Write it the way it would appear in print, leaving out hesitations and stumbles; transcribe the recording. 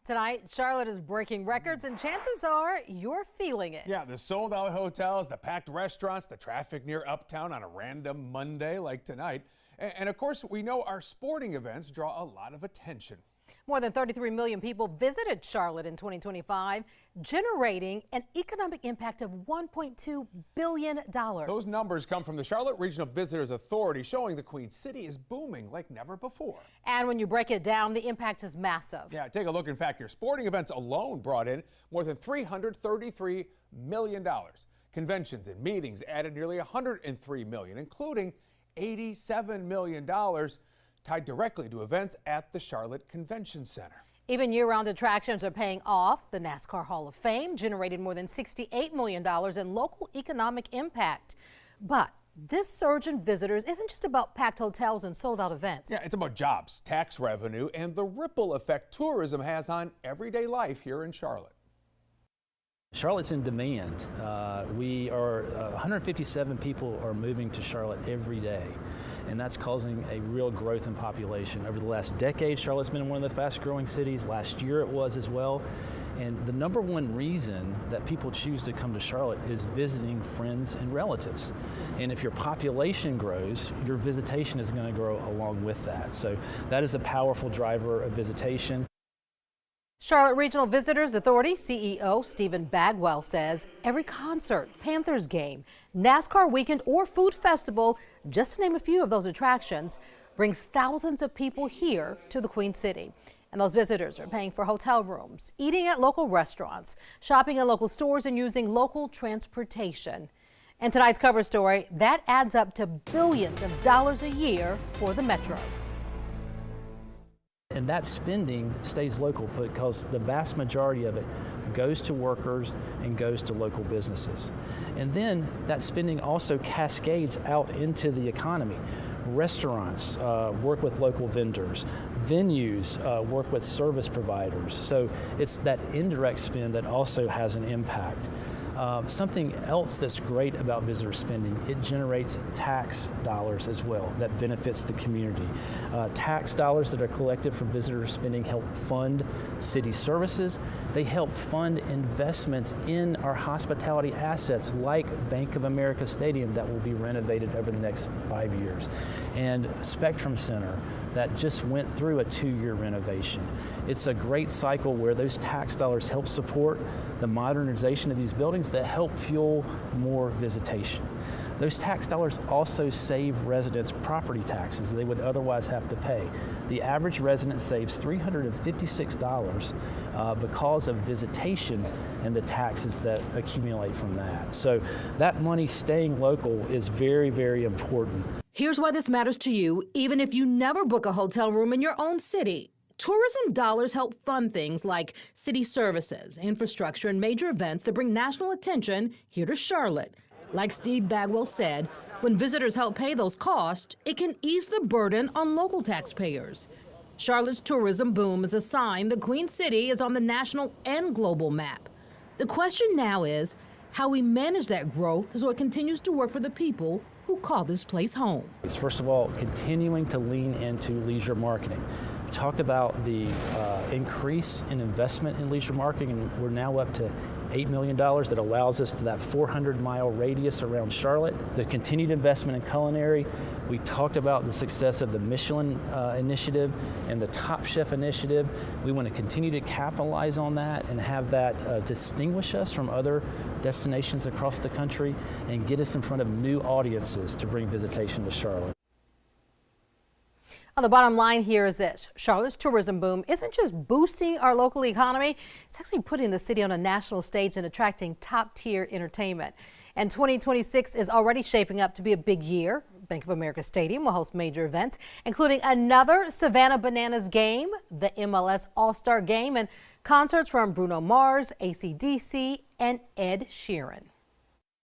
Tonight, Charlotte is breaking records, and chances are you're feeling it. Yeah, the sold-out hotels, the packed restaurants, the traffic near Uptown on a random Monday like tonight. And of course, we know our sporting events draw a lot of attention. More than 33 million people visited Charlotte in 2025, generating an economic impact of $1.2 billion. Those numbers come from the Charlotte Regional Visitors Authority, showing the Queen City is booming like never before. And when you break it down, the impact is massive. Yeah, take a look. In fact, your sporting events alone brought in more than $333 million. Conventions and meetings added nearly $103 million, including $87 million tied directly to events at the Charlotte Convention Center. Even year-round attractions are paying off. The NASCAR Hall of Fame generated more than $68 million in local economic impact. But this surge in visitors isn't just about packed hotels and sold-out events. Yeah, it's about jobs, tax revenue, and the ripple effect tourism has on everyday life here in Charlotte. Charlotte's in demand. 157 people are moving to Charlotte every day, and that's causing a real growth in population. Over the last decade, Charlotte's been one of the fast growing cities. Last year it was as well. And the number one reason that people choose to come to Charlotte is visiting friends and relatives. And if your population grows, your visitation is going to grow along with that. So that is a powerful driver of visitation. Charlotte Regional Visitors Authority CEO Stephen Bagwell says every concert, Panthers game, NASCAR weekend, or food festival, just to name a few of those attractions, brings thousands of people here to the Queen City. And those visitors are paying for hotel rooms, eating at local restaurants, shopping in local stores, and using local transportation. And tonight's cover story, that adds up to billions of dollars a year for the Metro. And that spending stays local because the vast majority of it goes to workers and goes to local businesses. And then that spending also cascades out into the economy. Restaurants work with local vendors. Venues work with service providers. So it's that indirect spend that also has an impact. Something else that's great about visitor spending, it generates tax dollars as well that benefits the community. Tax dollars that are collected from visitor spending help fund city services. They help fund investments in our hospitality assets like Bank of America Stadium that will be renovated over the next 5 years. And Spectrum Center that just went through a 2-year renovation. It's a great cycle where those tax dollars help support the modernization of these buildings that help fuel more visitation. Those tax dollars also save residents property taxes they would otherwise have to pay. The average resident saves $356 because of visitation and the taxes that accumulate from that. So that money staying local is very, very important. Here's why this matters to you, even if you never book a hotel room in your own city. Tourism dollars help fund things like city services, infrastructure, and major events that bring national attention here to Charlotte. Like Steve Bagwell said, when visitors help pay those costs, it can ease the burden on local taxpayers. Charlotte's tourism boom is a sign the Queen City is on the national and global map. The question now is how we manage that growth so it continues to work for the people who call this place home. First of all, continuing to lean into leisure marketing. We talked about the increase in investment in leisure marketing, and we're now up to $8 million that allows us to that 400-mile radius around Charlotte. The continued investment in culinary. We talked about the success of the Michelin initiative and the Top Chef initiative. We want to continue to capitalize on that and have that distinguish us from other destinations across the country and get us in front of new audiences to bring visitation to Charlotte. The bottom line here is this: Charlotte's tourism boom isn't just boosting our local economy, it's actually putting the city on a national stage and attracting top-tier entertainment. And 2026 is already shaping up to be a big year. Bank of America Stadium will host major events, including another Savannah Bananas game, the MLS All-Star Game, and concerts from Bruno Mars, AC/DC, and Ed Sheeran.